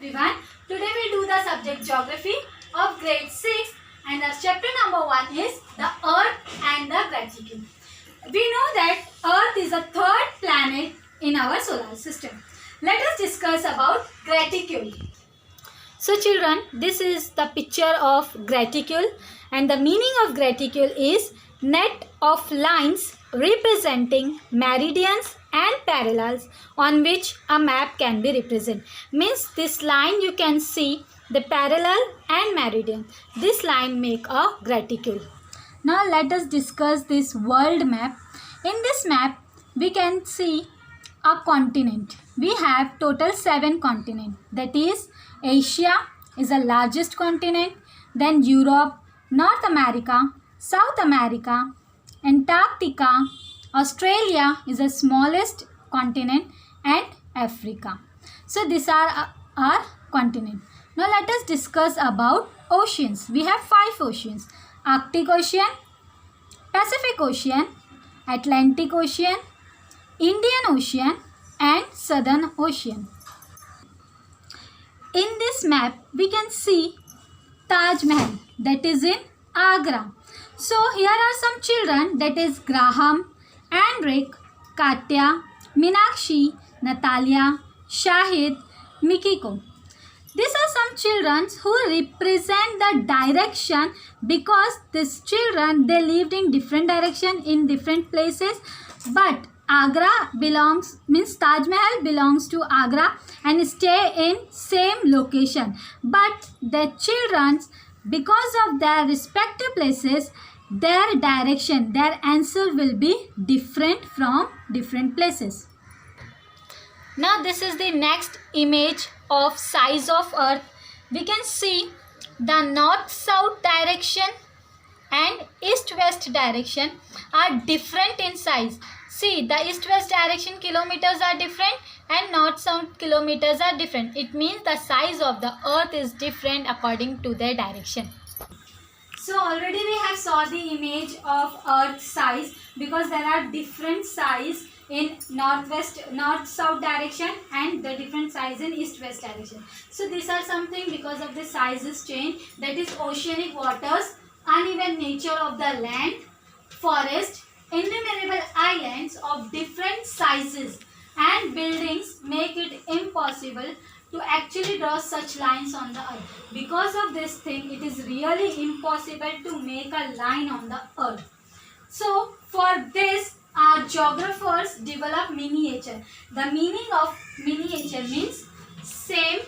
Everyone, today we do the subject geography of grade 6 and our chapter number 1 is the earth and the graticule. We know that earth is the third planet in our solar system. Let us discuss about graticule. So children, this is the picture of graticule and the meaning of graticule is net of lines representing meridians and parallels on which a map can be represented. Means this line you can see the parallel and meridian. This line make a graticule. Now let us discuss this world map. In this map we can see a continent. We have total 7 continents. That is Asia is the largest continent, then Europe, North America, South America, Antarctica, Australia is the smallest continent, and Africa. So these are our continents. Now let us discuss about oceans. We have 5 oceans: Arctic Ocean, Pacific Ocean, Atlantic Ocean, Indian Ocean and Southern Ocean. In this map we can see Taj Mahal, that is in Agra. So here are some children, that is Graham, Andrik, Katya, Minakshi, Natalia, Shahid, Mikiko. These are some children who represent the direction because these children they lived in different direction in different places, but Agra means Taj Mahal belongs to Agra and stay in same location. But the children, because of their respective places, their direction, their answer will be different from different places. Now this is the next image of size of earth. We can see the north-south direction and east-west direction are different in size. See, the east-west direction kilometers are different and north-south kilometers are different. It means the size of the earth is different according to their direction. So already we have saw the image of earth size because there are different size in north-south direction and the different size in east-west direction. So these are something because of the sizes change, that is oceanic waters, uneven nature of the land, forest, innumerable islands of different sizes and buildings make it impossible to actually draw such lines on the earth. Because of this thing, it is really impossible to make a line on the earth. So for this, our geographers develop miniature. The meaning of miniature means same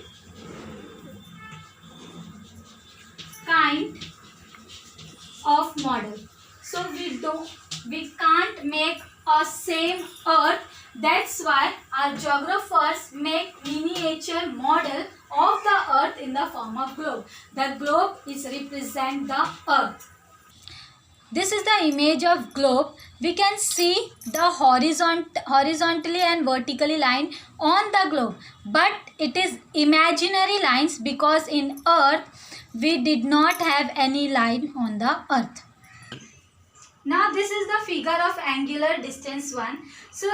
kind of model. So we can't make a same earth. That's why our geographers make miniature model of the earth in the form of globe. The globe is represent the earth. This is the image of globe. We can see the horizontally and vertically line on the globe, but it is imaginary lines because in earth we did not have any line on the earth. Now this is the figure of angular distance 1. So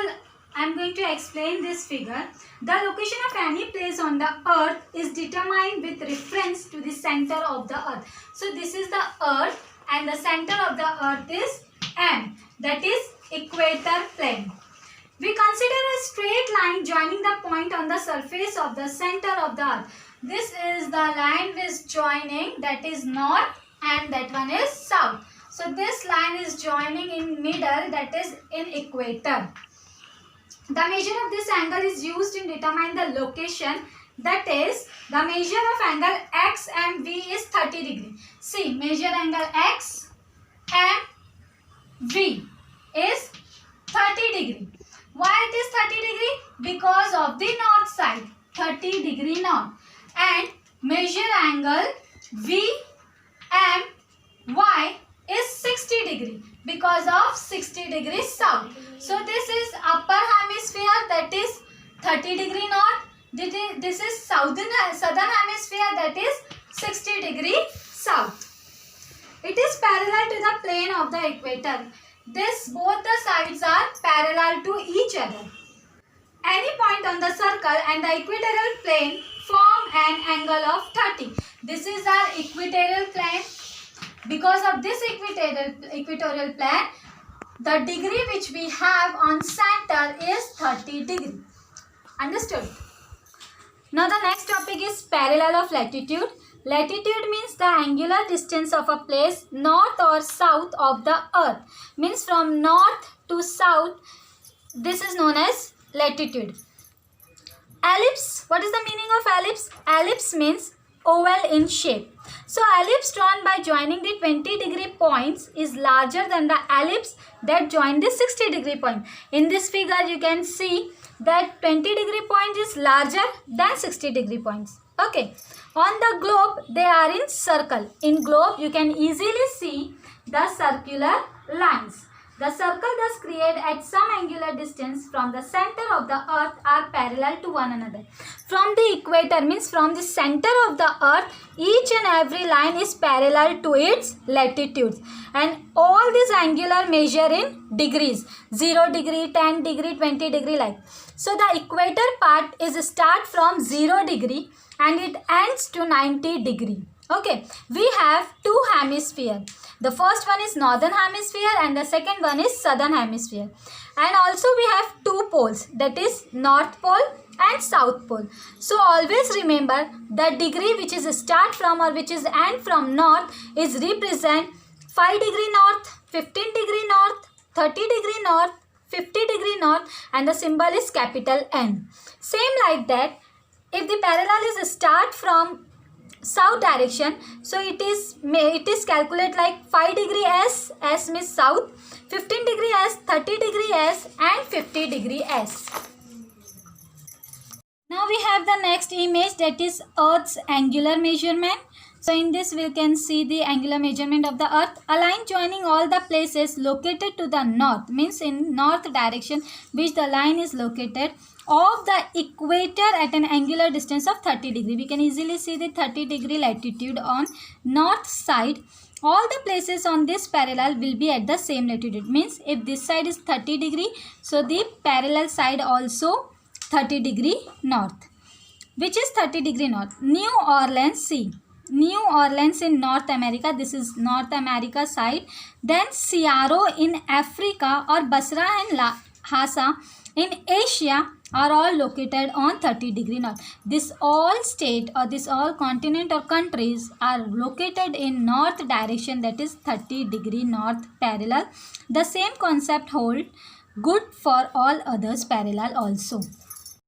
I am going to explain this figure. The location of any place on the earth is determined with reference to the center of the earth. So this is the earth and the center of the earth is M, that is equator plane. We consider a straight line joining the point on the surface of the center of the earth. This is the line which is joining, that is north and that one is south. So this line is joining in middle, that is in equator. The measure of this angle is used in determining the location, that is the measure of angle X and V is 30 degree. See, measure angle X and V is 30 degree. Why it is 30 degree? Because of the north side, 30 degree north, and measure angle V and Y is 60 degree because of 60 degree south. So this is upper hemisphere, that is 30 degree north. This is southern hemisphere, that is 60 degree south. It is parallel to the plane of the equator. Both the sides are parallel to each other. Any point on the circle and the equatorial plane form an angle of 30. This is our equatorial plane. Because of this equatorial plane, the degree which we have on center is 30 degree. Understood? Now the next topic is parallel of latitude. Latitude means the angular distance of a place north or south of the earth. Means from north to south, this is known as latitude. Ellipse, what is the meaning of ellipse? Ellipse means oval in shape. So ellipse drawn by joining the 20 degree points is larger than the ellipse that join the 60 degree point. In this figure you can see that 20 degree point is larger than 60 degree points. Okay. On the globe they are in circle. In globe you can easily see the circular lines. The circle thus created at some angular distance from the center of the earth are parallel to one another. From the equator means from the center of the earth, each and every line is parallel to its latitudes. And all these angular measure in degrees. 0 degree, 10 degree, 20 degree like. So the equator part is start from 0 degree and it ends to 90 degree. Okay, we have two hemispheres. The first one is northern hemisphere and the second one is southern hemisphere. And also we have two poles, that is north pole and south pole. So always remember the degree which is start from or which is end from north is represent 5 degree north, 15 degree north, 30 degree north, 50 degree north, and the symbol is capital N. Same like that, if the parallel is start from south direction, so it is calculate like 5 degree S, S means south, 15 degree S, 30 degree S, and 50 degree S. Now we have the next image, that is Earth's angular measurement. So in this we can see the angular measurement of the earth. A line joining all the places located to the north, means in north direction which the line is located, of the equator at an angular distance of 30 degree. We can easily see the 30 degree latitude on north side. All the places on this parallel will be at the same latitude. Means if this side is 30 degree, so the parallel side also 30 degree north. Which is 30 degree north? New Orleans Sea. New Orleans in North America, this is North America side. Then Cairo in Africa or Basra and Lhasa in Asia are all located on 30 degree north. This all state or this all continent or countries are located in north direction, that is 30 degree north parallel. The same concept hold good for all others parallel also.